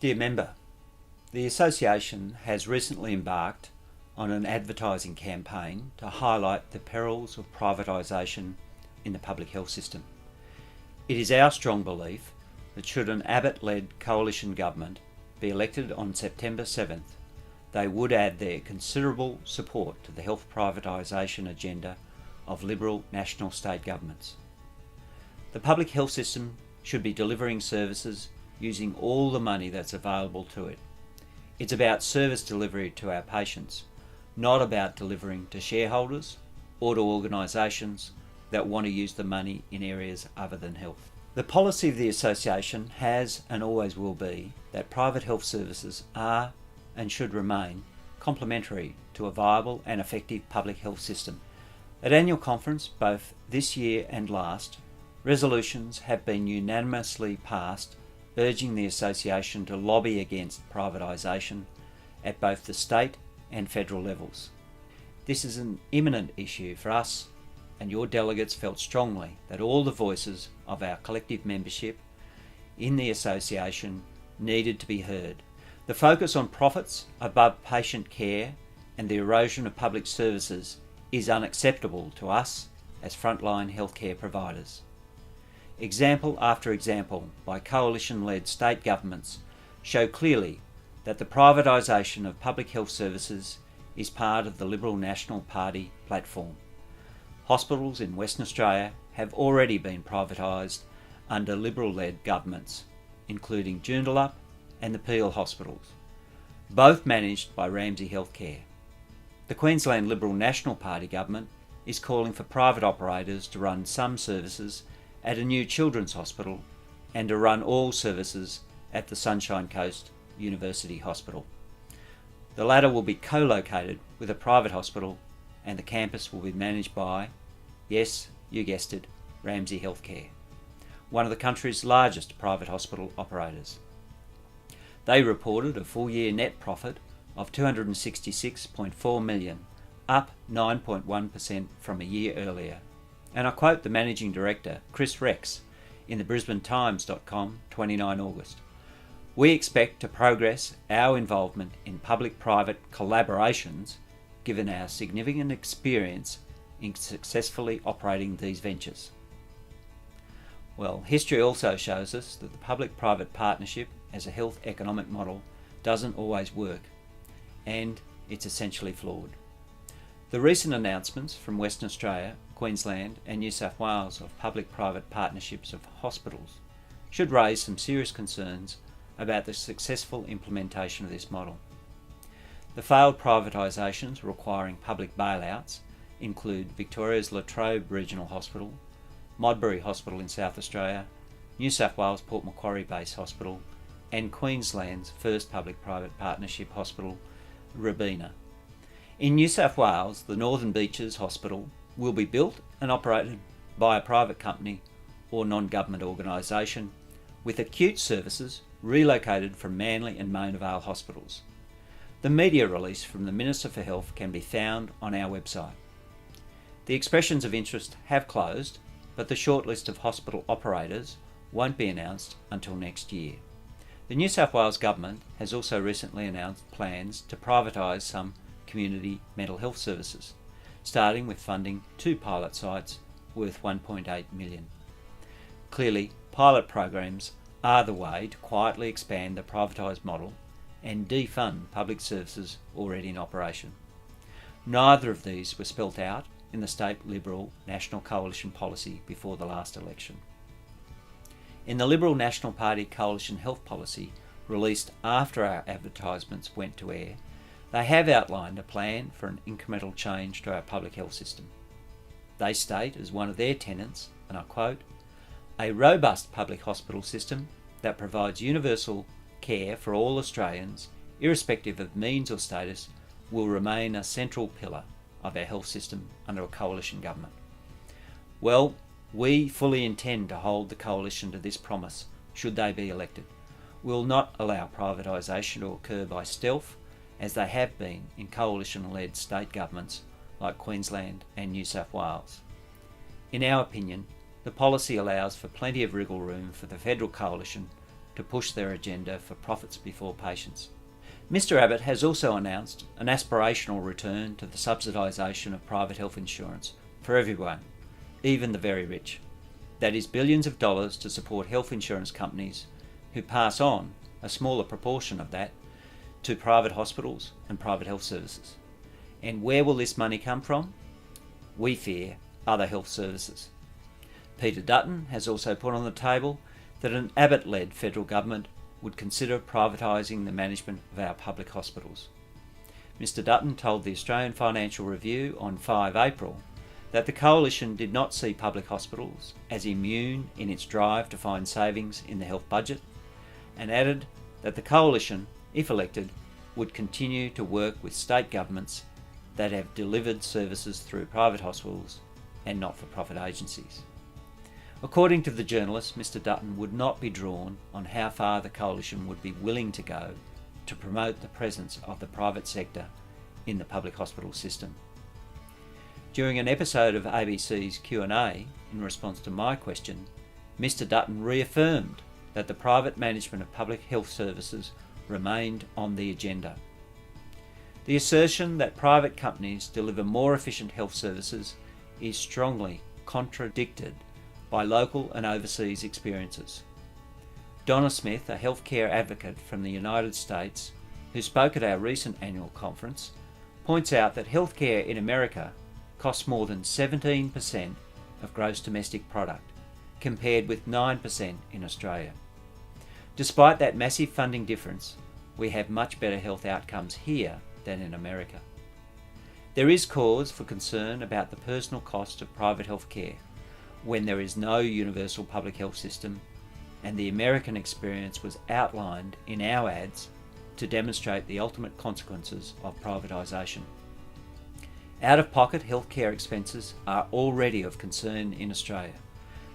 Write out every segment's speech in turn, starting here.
Dear member, the Association has recently embarked on an advertising campaign to highlight the perils of privatisation in the public health system. It is our strong belief that should an Abbott-led coalition government be elected on September 7th, they would add their considerable support to the health privatisation agenda of Liberal national state governments. The public health system should be delivering services using all the money that's available to it. It's about service delivery to our patients, not about delivering to shareholders or to organisations that want to use the money in areas other than health. The policy of the Association has and always will be that private health services are and should remain complementary to a viable and effective public health system. At annual conference, both this year and last, resolutions have been unanimously passed urging the Association to lobby against privatisation at both the state and federal levels. This is an imminent issue for us, and your delegates felt strongly that all the voices of our collective membership in the Association needed to be heard. The focus on profits above patient care and the erosion of public services is unacceptable to us as frontline healthcare providers. Example after example by coalition-led state governments show clearly that the privatisation of public health services is part of the Liberal National Party platform. Hospitals in Western Australia have already been privatised under Liberal-led governments, including Joondalup and the Peel hospitals, both managed by Ramsay Health Care. The Queensland Liberal National Party government is calling for private operators to run some services at a new children's hospital and to run all services at the Sunshine Coast University Hospital. The latter will be co-located with a private hospital and the campus will be managed by, yes, you guessed it, Ramsay Health Care, one of the country's largest private hospital operators. They reported a full-year net profit of $266.4 million, up 9.1% from a year earlier. And I quote the Managing Director, Chris Rex, in the BrisbaneTimes.com, 29 August. "We expect to progress our involvement in public-private collaborations given our significant experience in successfully operating these ventures." Well, history also shows us that the public-private partnership as a health economic model doesn't always work, and it's essentially flawed. The recent announcements from Western Australia, Queensland and New South Wales of public-private partnerships of hospitals should raise some serious concerns about the successful implementation of this model. The failed privatisations requiring public bailouts include Victoria's La Trobe Regional Hospital, Modbury Hospital in South Australia, New South Wales Port Macquarie Base Hospital and Queensland's first public-private partnership hospital, Robina. In New South Wales, the Northern Beaches Hospital will be built and operated by a private company or non-government organisation, with acute services relocated from Manly and Mona Vale hospitals. The media release from the Minister for Health can be found on our website. The expressions of interest have closed, but the shortlist of hospital operators won't be announced until next year. The New South Wales Government has also recently announced plans to privatise some community mental health services, starting with funding 2 pilot sites worth $1.8 million. Clearly, pilot programs are the way to quietly expand the privatised model and defund public services already in operation. Neither of these were spelt out in the state Liberal National Coalition policy before the last election. In the Liberal National Party Coalition Health Policy, released after our advertisements went to air, they have outlined a plan for an incremental change to our public health system. They state as one of their tenets, and I quote, "A robust public hospital system that provides universal care for all Australians, irrespective of means or status, will remain a central pillar of our health system under a coalition government." Well, we fully intend to hold the coalition to this promise should they be elected. We will not allow privatisation to occur by stealth, as they have been in coalition-led state governments like Queensland and New South Wales. In our opinion, the policy allows for plenty of wriggle room for the federal coalition to push their agenda for profits before patients. Mr Abbott has also announced an aspirational return to the subsidisation of private health insurance for everyone, even the very rich. That is billions of dollars to support health insurance companies who pass on a smaller proportion of that to private hospitals and private health services. And where will this money come from? We fear other health services. Peter Dutton has also put on the table that an Abbott-led federal government would consider privatising the management of our public hospitals. Mr Dutton told the Australian Financial Review on 5 April that the Coalition did not see public hospitals as immune in its drive to find savings in the health budget, and added that the Coalition, if elected, would continue to work with state governments that have delivered services through private hospitals and not-for-profit agencies. According to the journalist, Mr Dutton would not be drawn on how far the Coalition would be willing to go to promote the presence of the private sector in the public hospital system. During an episode of ABC's Q&A, in response to my question, Mr Dutton reaffirmed that the private management of public health services remained on the agenda. The assertion that private companies deliver more efficient health services is strongly contradicted by local and overseas experiences. Donna Smith, a healthcare advocate from the United States, who spoke at our recent annual conference, points out that healthcare in America costs more than 17% of gross domestic product, compared with 9% in Australia. Despite that massive funding difference, we have much better health outcomes here than in America. There is cause for concern about the personal cost of private health care when there is no universal public health system, and the American experience was outlined in our ads to demonstrate the ultimate consequences of privatisation. Out-of-pocket healthcare expenses are already of concern in Australia,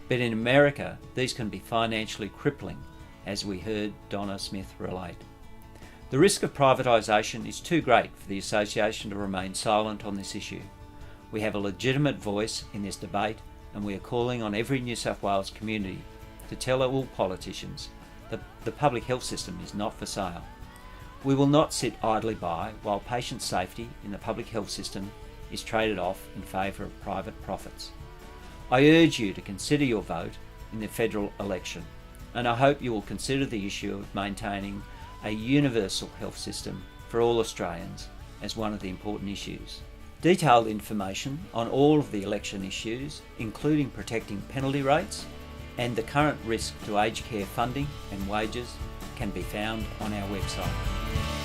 but in America these can be financially crippling, as we heard Donna Smith relate. The risk of privatisation is too great for the Association to remain silent on this issue. We have a legitimate voice in this debate, and we are calling on every New South Wales community to tell all politicians that the public health system is not for sale. We will not sit idly by while patient safety in the public health system is traded off in favour of private profits. I urge you to consider your vote in the federal election, and I hope you will consider the issue of maintaining a universal health system for all Australians as one of the important issues. Detailed information on all of the election issues, including protecting penalty rates and the current risk to aged care funding and wages, can be found on our website.